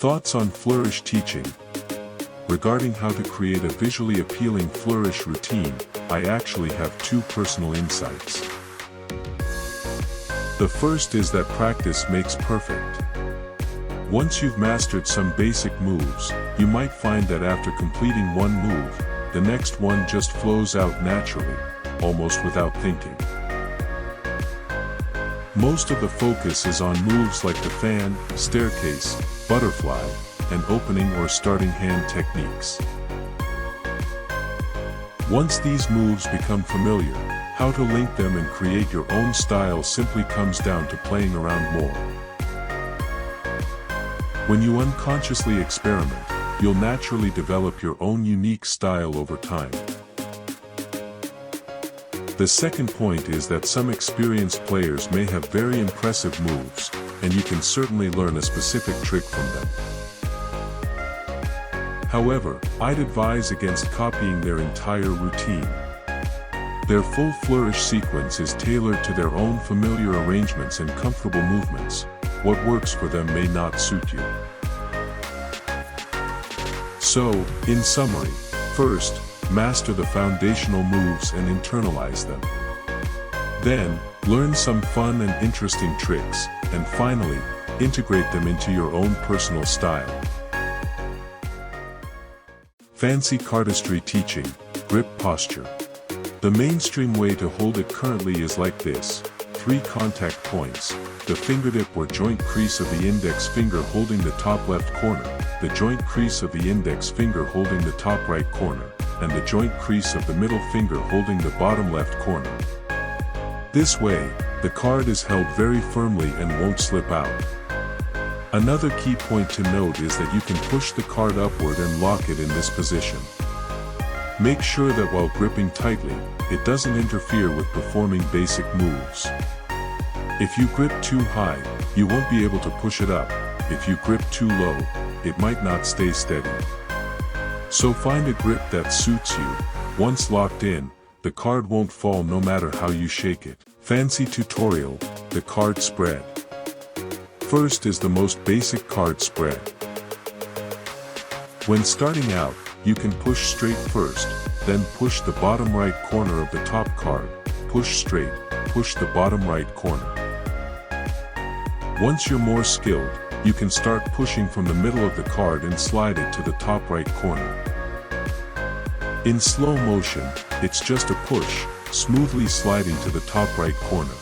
Thoughts on flourish teaching. Regarding how to create a visually appealing flourish routine, I actually have two personal insights. The first is that practice makes perfect. Once you've mastered some basic moves, you might find that after completing one move, the next one just flows out naturally, almost without thinking. Most of the focus is on moves like the fan, staircase, butterfly, and opening or starting hand techniques. Once these moves become familiar, how to link them and create your own style simply comes down to playing around more. When you unconsciously experiment, you'll naturally develop your own unique style over time. The second point is that some experienced players may have very impressive moves, and you can certainly learn a specific trick from them. However, I'd advise against copying their entire routine. Their full flourish sequence is tailored to their own familiar arrangements and comfortable movements. What works for them may not suit you. So, in summary, first, master the foundational moves and internalize them. Then, learn some fun and interesting tricks, and finally, integrate them into your own personal style. Fancy cardistry teaching, grip posture. The mainstream way to hold it currently is like this: 3 contact points, the fingertip or joint crease of the index finger holding the top left corner, the joint crease of the index finger holding the top right corner, and the joint crease of the middle finger holding the bottom left corner. This way, the card is held very firmly and won't slip out. Another key point to note is that you can push the card upward and lock it in this position. Make sure that while gripping tightly, it doesn't interfere with performing basic moves. If you grip too high, you won't be able to push it up. If you grip too low, it might not stay steady. So find a grip that suits you. Once locked in, the card won't fall no matter how you shake it. Fancy tutorial, the card spread. First is the most basic card spread. When starting out, you can push straight first, then push the bottom right corner of the top card, push straight, push the bottom right corner. Once you're more skilled, you can start pushing from the middle of the card and slide it to the top right corner. In slow motion, it's just a push, smoothly sliding to the top right corner.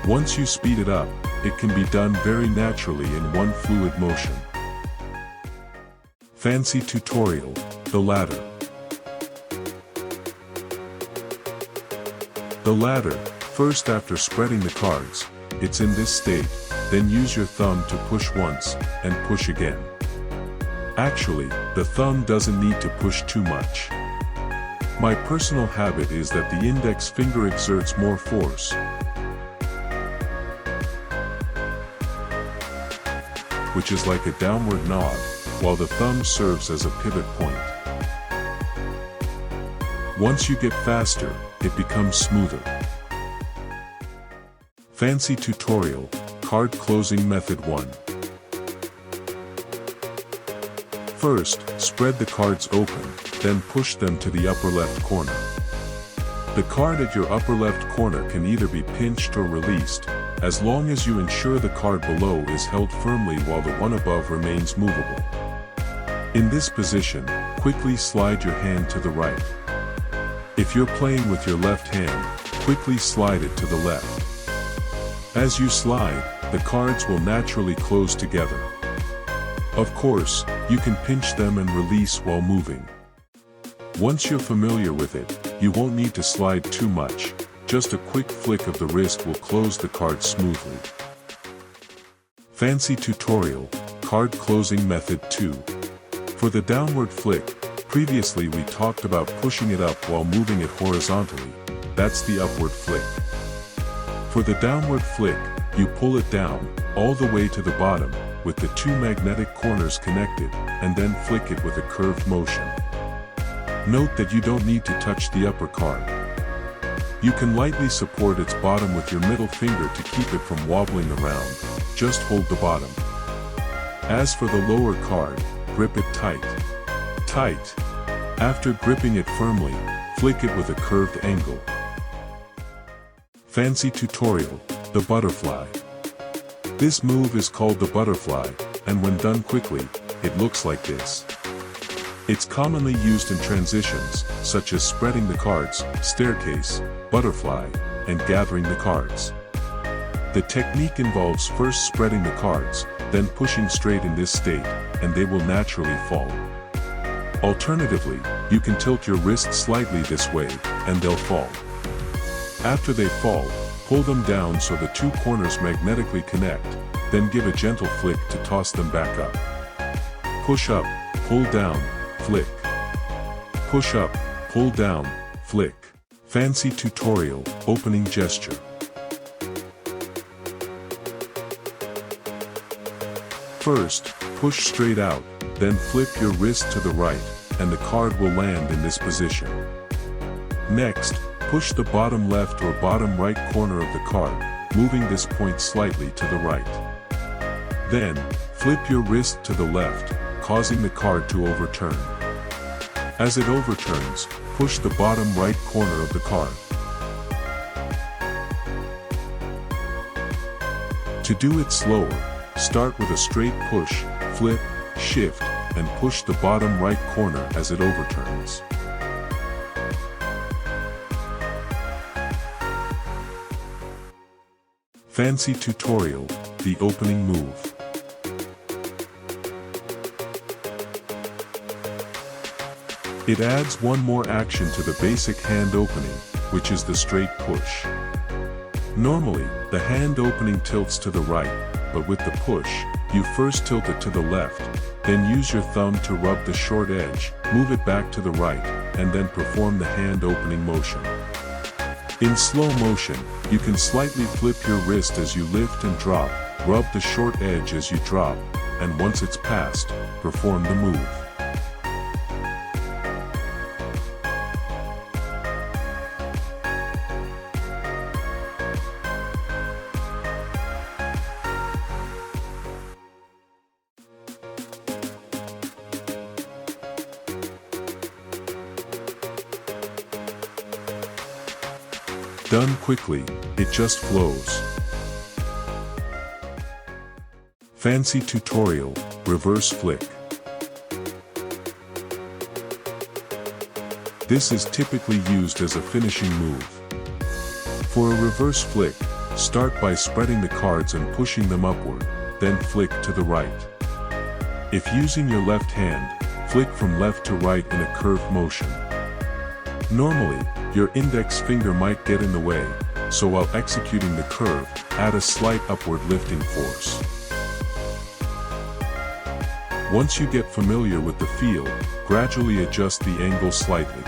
Once you speed it up, it can be done very naturally in one fluid motion. Fancy tutorial, the ladder. The ladder, first after spreading the cards, it's in this state, then use your thumb to push once, and push again. Actually, the thumb doesn't need to push too much. My personal habit is that the index finger exerts more force, which is like a downward nod, while the thumb serves as a pivot point. Once you get faster, it becomes smoother. Fancy tutorial, card closing method 1. First, spread the cards open, then push them to the upper left corner. The card at your upper left corner can either be pinched or released, as long as you ensure the card below is held firmly while the one above remains movable. In this position, quickly slide your hand to the right. If you're playing with your left hand, quickly slide it to the left. As you slide, the cards will naturally close together. Of course, you can pinch them and release while moving. Once you're familiar with it, you won't need to slide too much. Just a quick flick of the wrist will close the card smoothly. Fancy tutorial, card closing method 2. For the downward flick, previously we talked about pushing it up while moving it horizontally. That's the upward flick. For the downward flick, you pull it down, all the way to the bottom, with the 2 magnetic corners connected, and then flick it with a curved motion. Note that you don't need to touch the upper card. You can lightly support its bottom with your middle finger to keep it from wobbling around. Just hold the bottom. As for the lower card, grip it tight. Tight. After gripping it firmly, flick it with a curved angle. Fancy tutorial, the butterfly. This move is called the butterfly, and when done quickly, it looks like this. It's commonly used in transitions, such as spreading the cards, staircase, butterfly, and gathering the cards. The technique involves first spreading the cards, then pushing straight in this state, and they will naturally fall. Alternatively, you can tilt your wrist slightly this way, and they'll fall. After they fall, pull them down so the two corners magnetically connect, then give a gentle flick to toss them back up. Push up, pull down, flick. Push up, pull down, flick. Fancy tutorial, opening gesture. First, push straight out, then flip your wrist to the right, and the card will land in this position. Next, push the bottom left or bottom right corner of the card, moving this point slightly to the right. Then, flip your wrist to the left, causing the card to overturn. As it overturns, push the bottom right corner of the card. To do it slower, start with a straight push, flip, shift, and push the bottom right corner as it overturns. Fancy tutorial, the opening move. It adds one more action to the basic hand opening, which is the straight push. Normally, the hand opening tilts to the right, but with the push, you first tilt it to the left, then use your thumb to rub the short edge, move it back to the right, and then perform the hand opening motion. In slow motion, you can slightly flip your wrist as you lift and drop, rub the short edge as you drop, and once it's passed, perform the move. Done quickly, it just flows. Fancy tutorial, reverse flick. This is typically used as a finishing move. For a reverse flick, start by spreading the cards and pushing them upward, then flick to the right. If using your left hand, flick from left to right in a curved motion. Normally, your index finger might get in the way, so while executing the curve, add a slight upward lifting force. Once you get familiar with the feel, gradually adjust the angle slightly.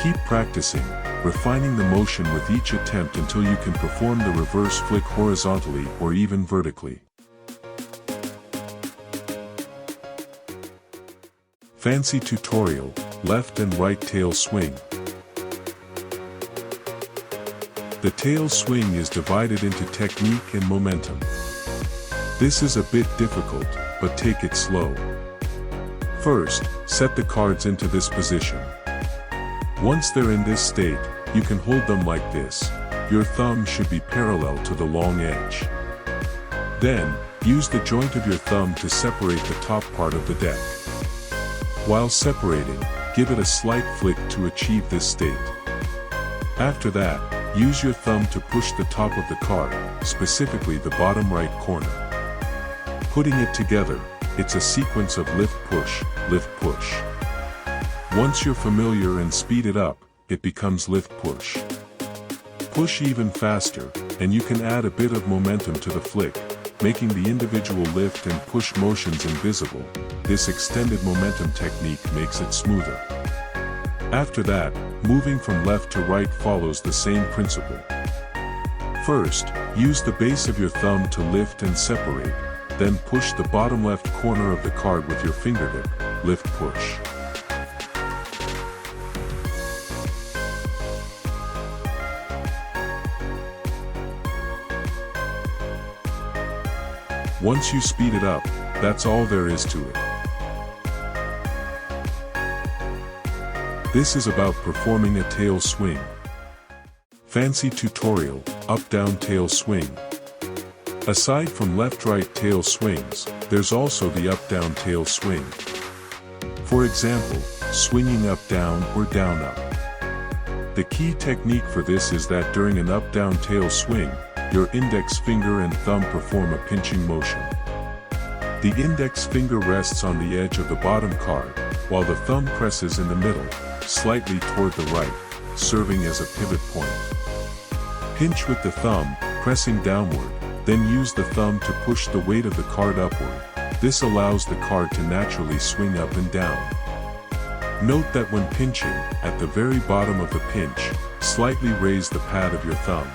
Keep practicing, refining the motion with each attempt until you can perform the reverse flick horizontally or even vertically. Fancy tutorial, left and right tail swing. The tail swing is divided into technique and momentum. This is a bit difficult, but take it slow. First, set the cards into this position. Once they're in this state, you can hold them like this. Your thumb should be parallel to the long edge. Then, use the joint of your thumb to separate the top part of the deck. While separating, give it a slight flick to achieve this state. After that, use your thumb to push the top of the card, specifically the bottom right corner. Putting it together, it's a sequence of lift-push, lift-push. Once you're familiar and speed it up, it becomes lift-push. Push even faster, and you can add a bit of momentum to the flick, making the individual lift and push motions invisible. This extended momentum technique makes it smoother. After that, moving from left to right follows the same principle. First, use the base of your thumb to lift and separate, then push the bottom left corner of the card with your fingertip, lift-push. Once you speed it up, that's all there is to it. This is about performing a tail swing. Fancy tutorial, up-down tail swing. Aside from left-right tail swings, there's also the up-down tail swing. For example, swinging up-down or down-up. The key technique for this is that during an up-down tail swing, your index finger and thumb perform a pinching motion. The index finger rests on the edge of the bottom card, while the thumb presses in the middle, slightly toward the right, serving as a pivot point. Pinch with the thumb, pressing downward, then use the thumb to push the weight of the card upward. This allows the card to naturally swing up and down. Note that when pinching, at the very bottom of the pinch, slightly raise the pad of your thumb.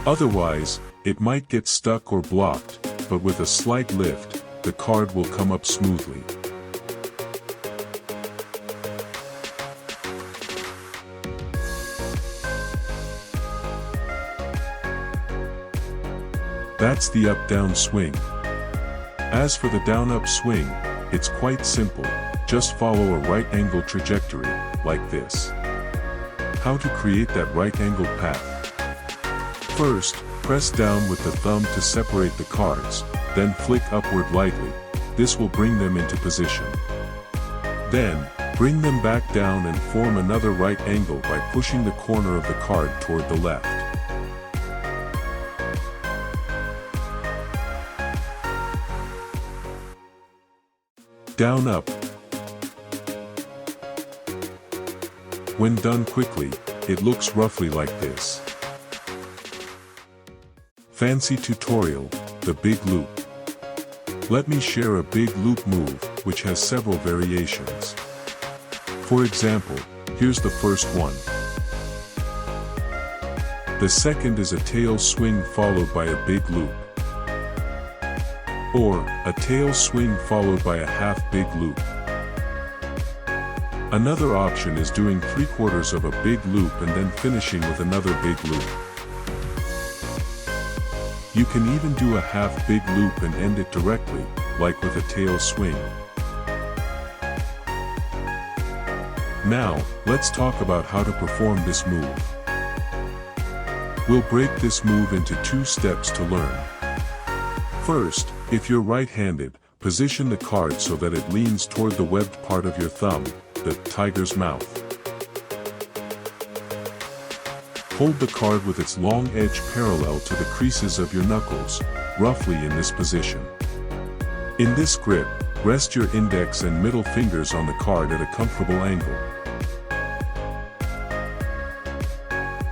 Otherwise, it might get stuck or blocked, but with a slight lift, the card will come up smoothly. That's the up-down swing. As for the down-up swing, it's quite simple, just follow a right-angle trajectory, like this. How to create that right-angled path? First, press down with the thumb to separate the cards, then flick upward lightly. This will bring them into position. Then, bring them back down and form another right angle by pushing the corner of the card toward the left. Down up. When done quickly, it looks roughly like this. Fancy tutorial, the big loop. Let me share a big loop move, which has several variations. For example, here's the first one. The second is a tail swing followed by a big loop. Or, a tail swing followed by a half big loop. Another option is doing 3/4 of a big loop and then finishing with another big loop. You can even do a half big loop and end it directly, like with a tail swing. Now, let's talk about how to perform this move. We'll break this move into 2 steps to learn. First, if you're right-handed, position the card so that it leans toward the webbed part of your thumb, the tiger's mouth. Hold the card with its long edge parallel to the creases of your knuckles, roughly in this position. In this grip, rest your index and middle fingers on the card at a comfortable angle.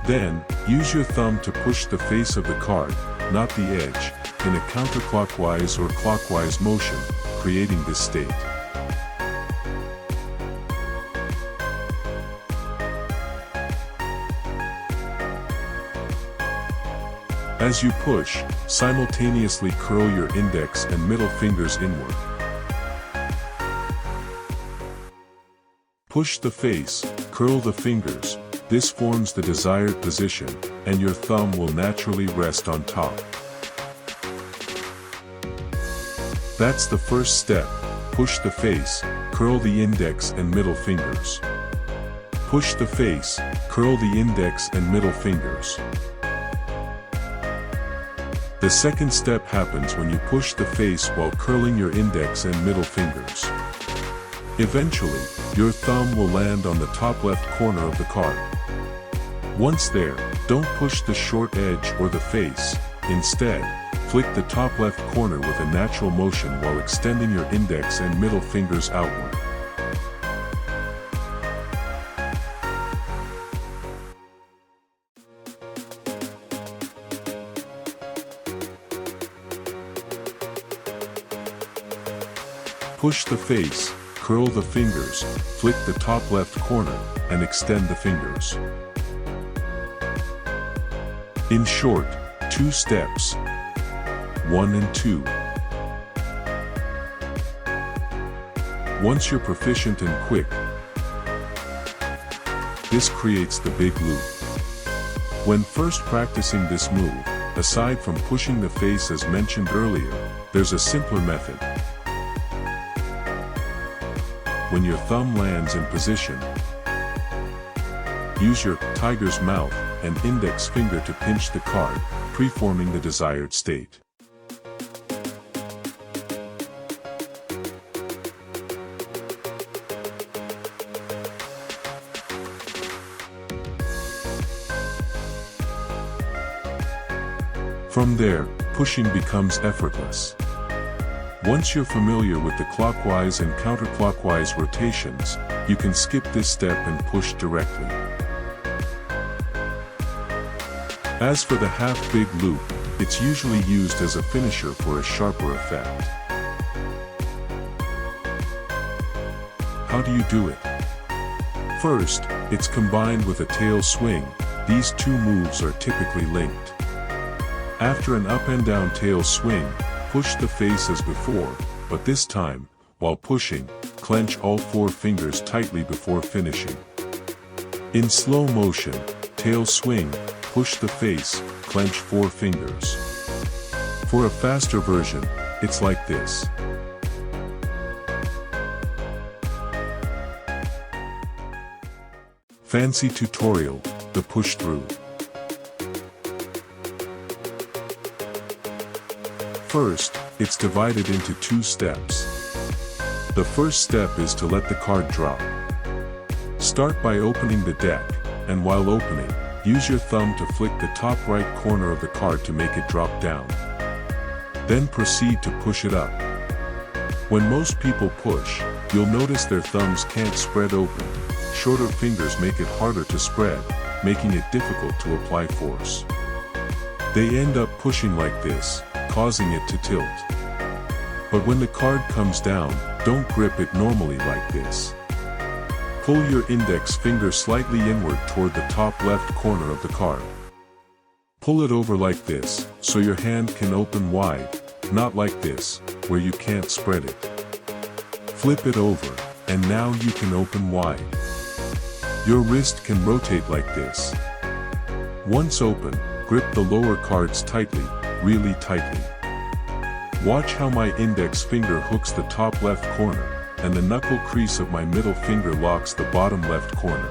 Then, use your thumb to push the face of the card, not the edge, in a counterclockwise or clockwise motion, creating this state. As you push, simultaneously curl your index and middle fingers inward. Push the face, curl the fingers, this forms the desired position, and your thumb will naturally rest on top. That's the first step, push the face, curl the index and middle fingers. Push the face, curl the index and middle fingers. The second step happens when you push the face while curling your index and middle fingers. Eventually, your thumb will land on the top left corner of the card. Once there, don't push the short edge or the face. Instead, flick the top left corner with a natural motion while extending your index and middle fingers outward. Push the face, curl the fingers, flick the top left corner, and extend the fingers. In short, 2 steps. 1 and 2. Once you're proficient and quick, this creates the big loop. When first practicing this move, aside from pushing the face as mentioned earlier, there's a simpler method. When your thumb lands in position, use your tiger's mouth and index finger to pinch the card, preforming the desired state. From there, pushing becomes effortless. Once you're familiar with the clockwise and counterclockwise rotations, you can skip this step and push directly. As for the half-big loop, it's usually used as a finisher for a sharper effect. How do you do it? First, it's combined with a tail swing. These two moves are typically linked. After an up and down tail swing, push the face as before, but this time, while pushing, clench all 4 fingers tightly before finishing. In slow motion, tail swing, push the face, clench 4 fingers. For a faster version, it's like this. Fancy tutorial, the push through. First, it's divided into 2 steps. The first step is to let the card drop. Start by opening the deck, and while opening, use your thumb to flick the top right corner of the card to make it drop down. Then proceed to push it up. When most people push, you'll notice their thumbs can't spread open. Shorter fingers make it harder to spread, making it difficult to apply force. They end up pushing like this, causing it to tilt. But when the card comes down, don't grip it normally like this. Pull your index finger slightly inward toward the top left corner of the card. Pull it over like this, so your hand can open wide, not like this, where you can't spread it. Flip it over, and now you can open wide. Your wrist can rotate like this. Once open, grip the lower cards tightly, really tightly. Watch how my index finger hooks the top left corner, and the knuckle crease of my middle finger locks the bottom left corner.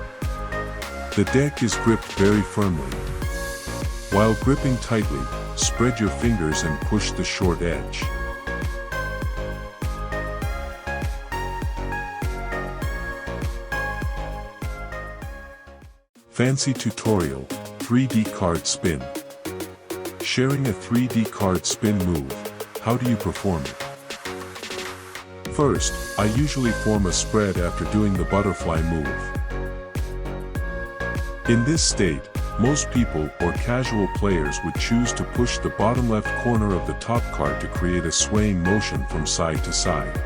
The deck is gripped very firmly. While gripping tightly, spread your fingers and push the short edge. Fancy tutorial, 3D card spin. Sharing a 3D card spin move. How do you perform it? First, I usually form a spread after doing the butterfly move. In this state, most people or casual players would choose to push the bottom left corner of the top card to create a swaying motion from side to side.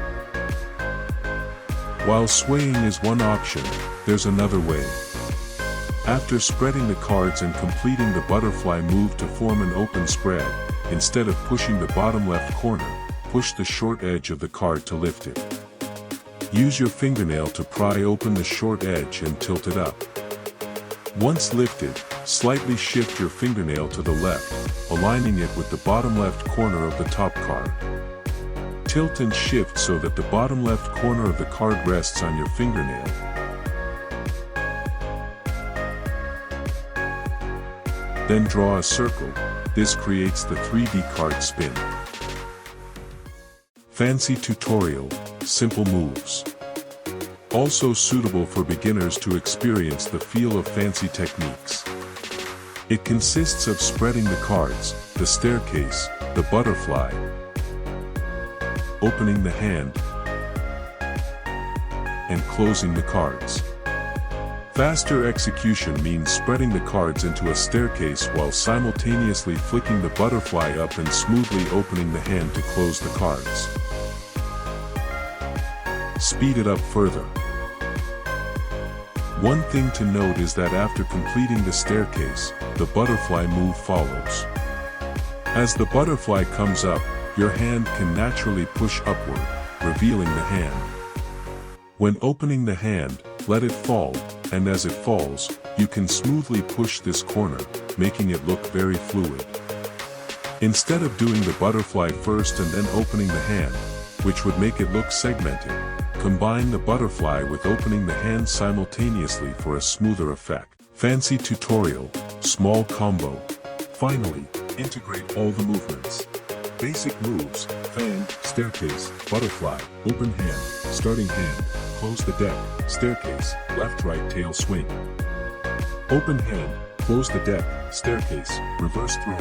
While swaying is one option, there's another way. After spreading the cards and completing the butterfly move to form an open spread, instead of pushing the bottom left corner, push the short edge of the card to lift it. Use your fingernail to pry open the short edge and tilt it up. Once lifted, slightly shift your fingernail to the left, aligning it with the bottom left corner of the top card. Tilt and shift so that the bottom left corner of the card rests on your fingernail. Then draw a circle. This creates the 3D card spin. Fancy tutorial, simple moves. Also suitable for beginners to experience the feel of fancy techniques. It consists of spreading the cards, the staircase, the butterfly, opening the hand, and closing the cards. Faster execution means spreading the cards into a staircase while simultaneously flicking the butterfly up and smoothly opening the hand to close the cards. Speed it up further. One thing to note is that after completing the staircase, the butterfly move follows. As the butterfly comes up, your hand can naturally push upward, revealing the hand. When opening the hand, let it fall, and as it falls, you can smoothly push this corner, making it look very fluid. Instead of doing the butterfly first and then opening the hand, which would make it look segmented, combine the butterfly with opening the hand simultaneously for a smoother effect. Fancy tutorial, small combo. Finally, integrate all the movements. Basic moves: fan, staircase, butterfly, open hand, starting hand, close the deck, staircase, left right tail swing. Open hand, close the deck, staircase, reverse throw.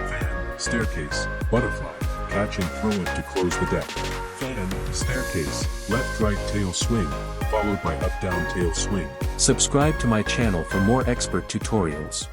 Fan, staircase, butterfly, catch and throw it to close the deck. Fan, staircase, left right tail swing, followed by up down tail swing. Subscribe to my channel for more expert tutorials.